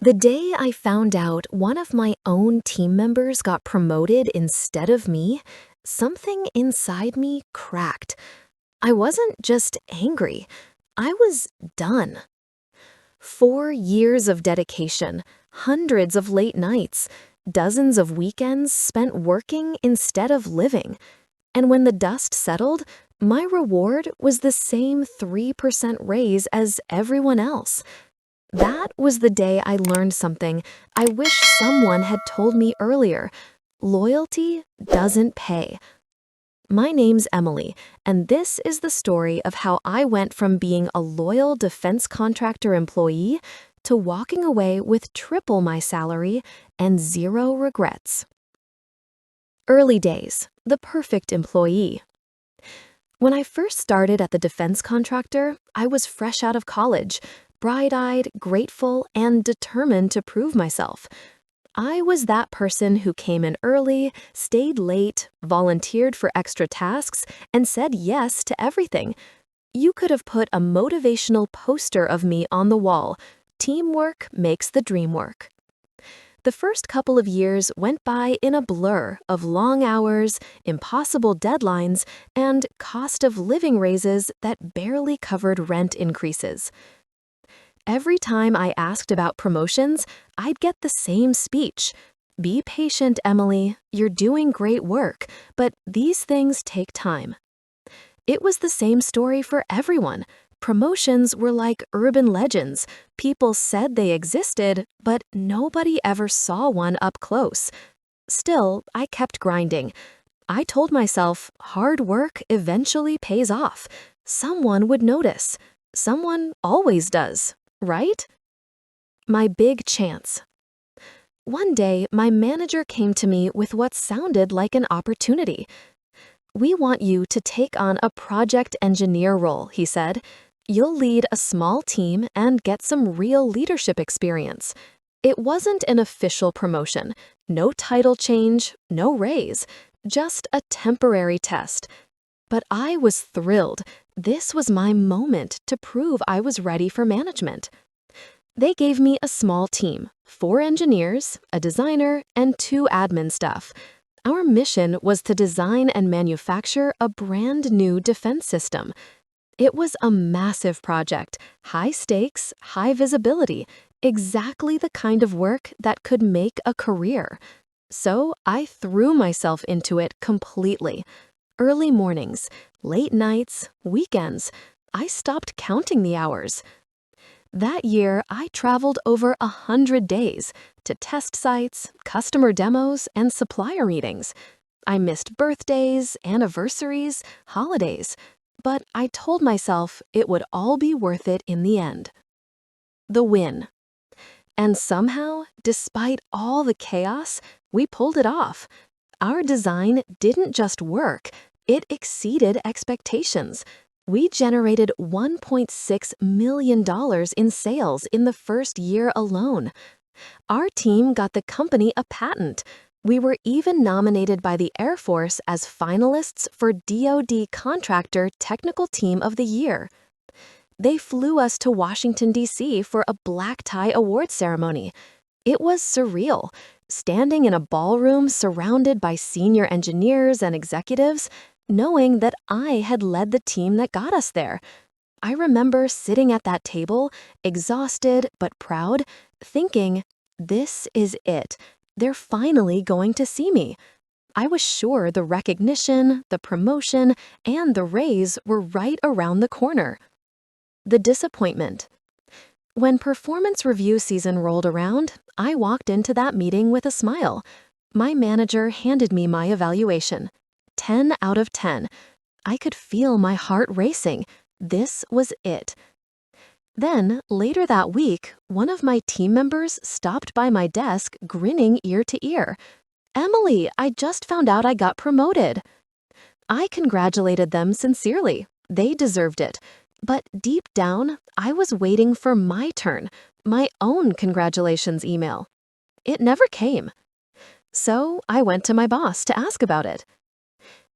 The day I found out one of my own team members got promoted instead of me, something inside me cracked. I wasn't just angry, I was done. 4 years of dedication, hundreds of late nights, dozens of weekends spent working instead of living. And when the dust settled, my reward was the same 3% raise as everyone else. That was the day I learned something I wish someone had told me earlier. Loyalty doesn't pay. My name's Emily, and this is the story of how I went from being a loyal defense contractor employee to walking away with triple my salary and zero regrets. Early days, the perfect employee. When I first started at the defense contractor, I was fresh out of college, bright-eyed, grateful, and determined to prove myself. I was that person who came in early, stayed late, volunteered for extra tasks, and said yes to everything. You could have put a motivational poster of me on the wall. Teamwork makes the dream work. The first couple of years went by in a blur of long hours, impossible deadlines, and cost of living raises that barely covered rent increases. Every time I asked about promotions, I'd get the same speech. Be patient, Emily. You're doing great work, but these things take time. It was the same story for everyone. Promotions were like urban legends. People said they existed, but nobody ever saw one up close. Still, I kept grinding. I told myself, hard work eventually pays off. Someone would notice. Someone always does. Right? My big chance. One day, my manager came to me with what sounded like an opportunity. "We want you to take on a project engineer role," he said. "You'll lead a small team and get some real leadership experience." It wasn't an official promotion, no title change, no raise, just a temporary test. But I was thrilled. This was my moment to prove I was ready for management. They gave me a small team, 4 engineers, a designer, and 2 admin staff. Our mission was to design and manufacture a brand new defense system. It was a massive project, high stakes, high visibility, exactly the kind of work that could make a career. So I threw myself into it completely. Early mornings, late nights, weekends. I stopped counting the hours. That year, I traveled over 100 days to test sites, customer demos, and supplier meetings. I missed birthdays, anniversaries, holidays, but I told myself it would all be worth it in the end. The win. And somehow, despite all the chaos, we pulled it off. Our design didn't just work, it exceeded expectations. We generated $1.6 million in sales in the first year alone. Our team got the company a patent. We were even nominated by the Air Force as finalists for DoD Contractor Technical Team of the Year. They flew us to Washington, D.C. for a black tie award ceremony. It was surreal, standing in a ballroom surrounded by senior engineers and executives, knowing that I had led the team that got us there. I remember sitting at that table, exhausted but proud, thinking, this is it. They're finally going to see me. I was sure the recognition, the promotion, and the raise were right around the corner. The disappointment. When performance review season rolled around, I walked into that meeting with a smile. My manager handed me my evaluation. 10 out of 10. I could feel my heart racing. This was it. Then, later that week, one of my team members stopped by my desk grinning ear to ear. "Emily, I just found out I got promoted." I congratulated them sincerely. They deserved it. But deep down, I was waiting for my turn, my own congratulations email. It never came. So I went to my boss to ask about it.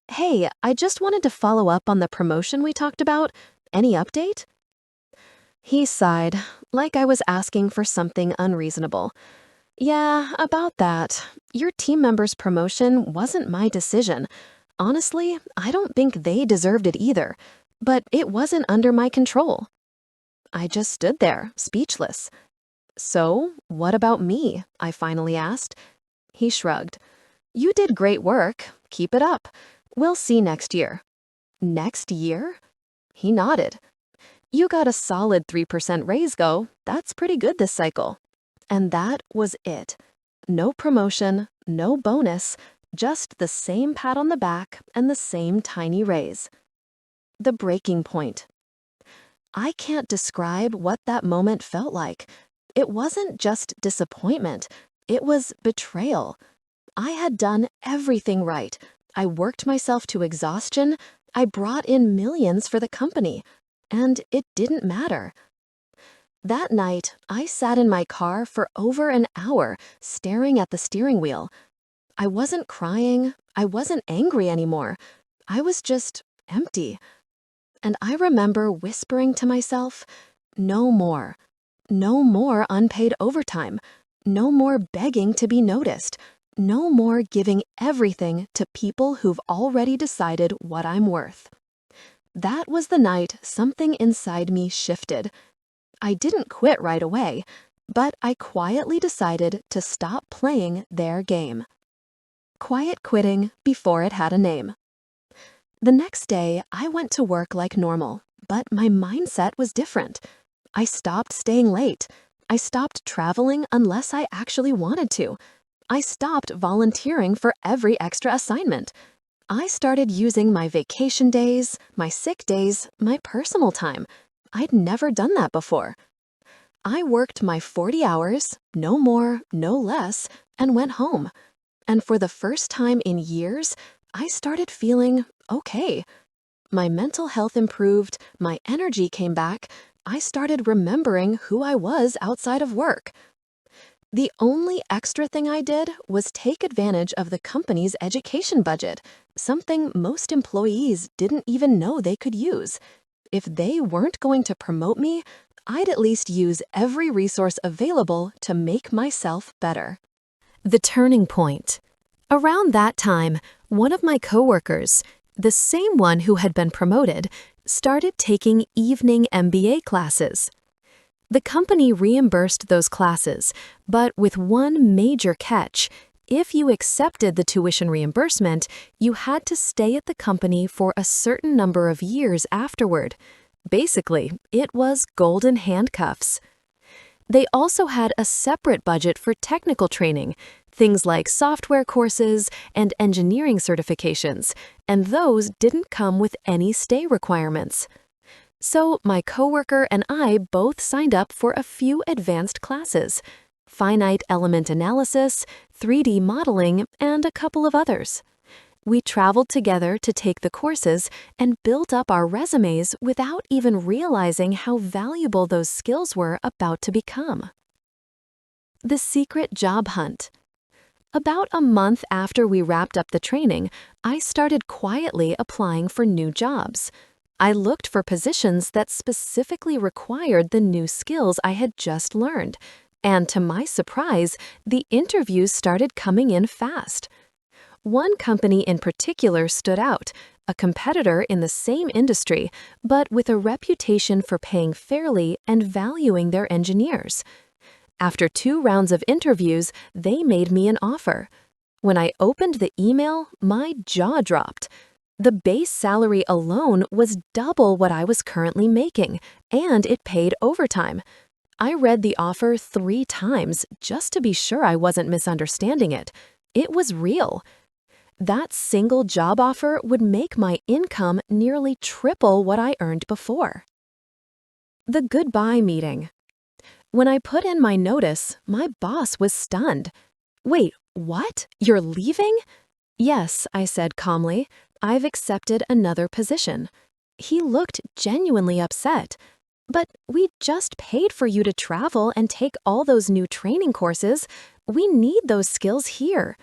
"Hey, I just wanted to follow up on the promotion we talked about. Any update?" He sighed, like I was asking for something unreasonable. Yeah, about that. Your team member's promotion wasn't my decision. Honestly, I don't think they deserved it either, but it wasn't under my control. I just stood there, speechless. So, what about me? I finally asked. He shrugged. You did great work. Keep it up. We'll see next year. Next year? He nodded. You got a solid 3% raise, go. That's pretty good this cycle. And that was it. No promotion, no bonus, just the same pat on the back and the same tiny raise. The breaking point. I can't describe what that moment felt like. It wasn't just disappointment, it was betrayal. I had done everything right. I worked myself to exhaustion. I brought in millions for the company. And it didn't matter. That night, I sat in my car for over an hour, staring at the steering wheel. I wasn't crying. I wasn't angry anymore. I was just empty. And I remember whispering to myself, no more. No more unpaid overtime. No more begging to be noticed. No more giving everything to people who've already decided what I'm worth. That was the night something inside me shifted. I didn't quit right away, but I quietly decided to stop playing their game. Quiet quitting before it had a name. The next day, I went to work like normal, but my mindset was different. I stopped staying late. I stopped traveling unless I actually wanted to. I stopped volunteering for every extra assignment. I started using my vacation days, my sick days, my personal time. I'd never done that before. I worked my 40 hours, no more, no less, and went home. And for the first time in years, I started feeling okay. My mental health improved, my energy came back, I started remembering who I was outside of work. The only extra thing I did was take advantage of the company's education budget, something most employees didn't even know they could use. If they weren't going to promote me, I'd at least use every resource available to make myself better. The turning point. Around that time, one of my coworkers, the same one who had been promoted, started taking evening MBA classes. The company reimbursed those classes, but with one major catch. If you accepted the tuition reimbursement, you had to stay at the company for a certain number of years afterward. Basically, it was golden handcuffs. They also had a separate budget for technical training, things like software courses and engineering certifications, and those didn't come with any stay requirements. So my coworker and I both signed up for a few advanced classes: finite element analysis, 3D modeling, and a couple of others. We traveled together to take the courses and built up our resumes without even realizing how valuable those skills were about to become. The secret job hunt. About a month after we wrapped up the training, I started quietly applying for new jobs. I looked for positions that specifically required the new skills I had just learned, and to my surprise, the interviews started coming in fast. One company in particular stood out, a competitor in the same industry, but with a reputation for paying fairly and valuing their engineers. After 2 rounds of interviews, they made me an offer. When I opened the email, my jaw dropped. The base salary alone was double what I was currently making, and it paid overtime. I read the offer 3 times just to be sure I wasn't misunderstanding it. It was real. That single job offer would make my income nearly triple what I earned before. The goodbye meeting. When I put in my notice, my boss was stunned. "Wait, what? You're leaving?" "Yes," I said calmly. "I've accepted another position." He looked genuinely upset. "But we just paid for you to travel and take all those new training courses. We need those skills here."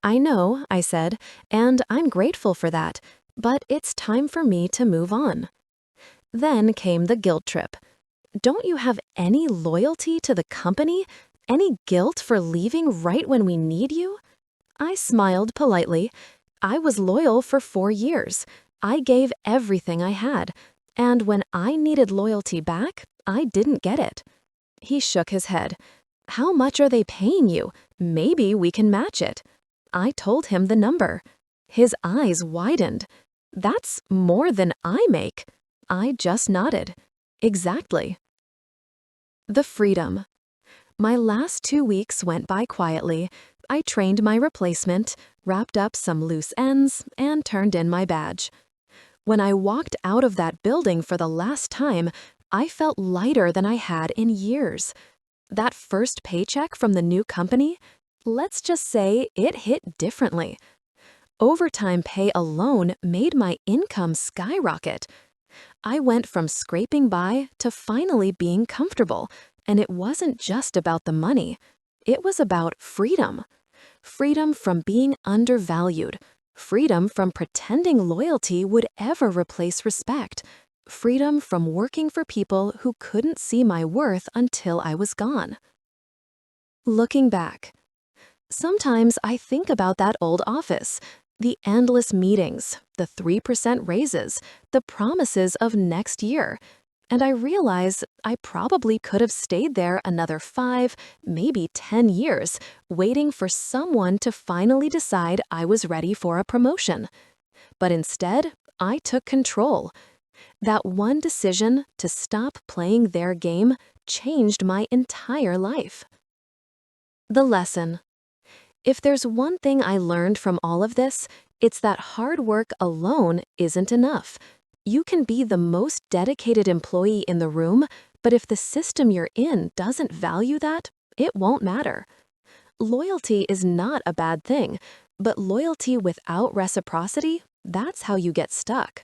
"I know," I said, "and I'm grateful for that, but it's time for me to move on." Then came the guilt trip. Don't you have any loyalty to the company? Any guilt for leaving right when we need you? I smiled politely. I was loyal for 4 years. I gave everything I had. And when I needed loyalty back, I didn't get it. He shook his head. How much are they paying you? Maybe we can match it. I told him the number. His eyes widened. That's more than I make. I just nodded. Exactly. The freedom. My last 2 weeks went by quietly. I trained my replacement, wrapped up some loose ends, and turned in my badge. When I walked out of that building for the last time, I felt lighter than I had in years. That first paycheck from the new company, let's just say it hit differently. Overtime pay alone made my income skyrocket. I went from scraping by to finally being comfortable, and it wasn't just about the money. It was about freedom. Freedom from being undervalued. Freedom from pretending loyalty would ever replace respect. Freedom from working for people who couldn't see my worth until I was gone. Looking back, sometimes I think about that old office, the endless meetings, the 3% raises, the promises of next year, and I realize I probably could have stayed there another 5, maybe 10 years, waiting for someone to finally decide I was ready for a promotion. But instead, I took control. That one decision to stop playing their game changed my entire life. The lesson. If there's one thing I learned from all of this, it's that hard work alone isn't enough. You can be the most dedicated employee in the room, but if the system you're in doesn't value that, it won't matter. Loyalty is not a bad thing, but loyalty without reciprocity, that's how you get stuck.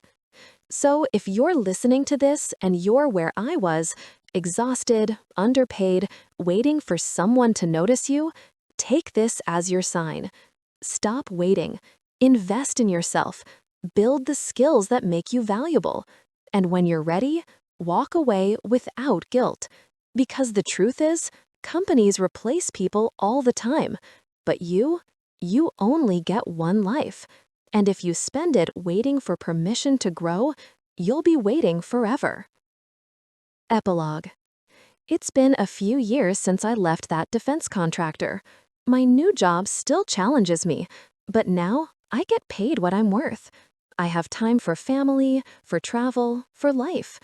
So if you're listening to this and you're where I was, exhausted, underpaid, waiting for someone to notice you, take this as your sign. Stop waiting. Invest in yourself. Build the skills that make you valuable. And when you're ready, walk away without guilt. Because the truth is, companies replace people all the time. But you only get one life. And if you spend it waiting for permission to grow, you'll be waiting forever. Epilogue. It's been a few years since I left that defense contractor. My new job still challenges me, but now I get paid what I'm worth. I have time for family, for travel, for life.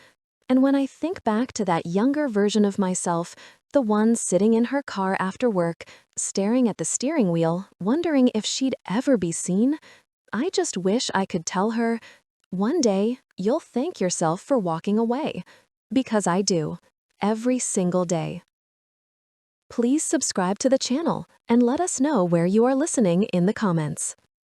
And when I think back to that younger version of myself, the one sitting in her car after work, staring at the steering wheel, wondering if she'd ever be seen, I just wish I could tell her, one day you'll thank yourself for walking away. Because I do, every single day. Please subscribe to the channel and let us know where you are listening in the comments.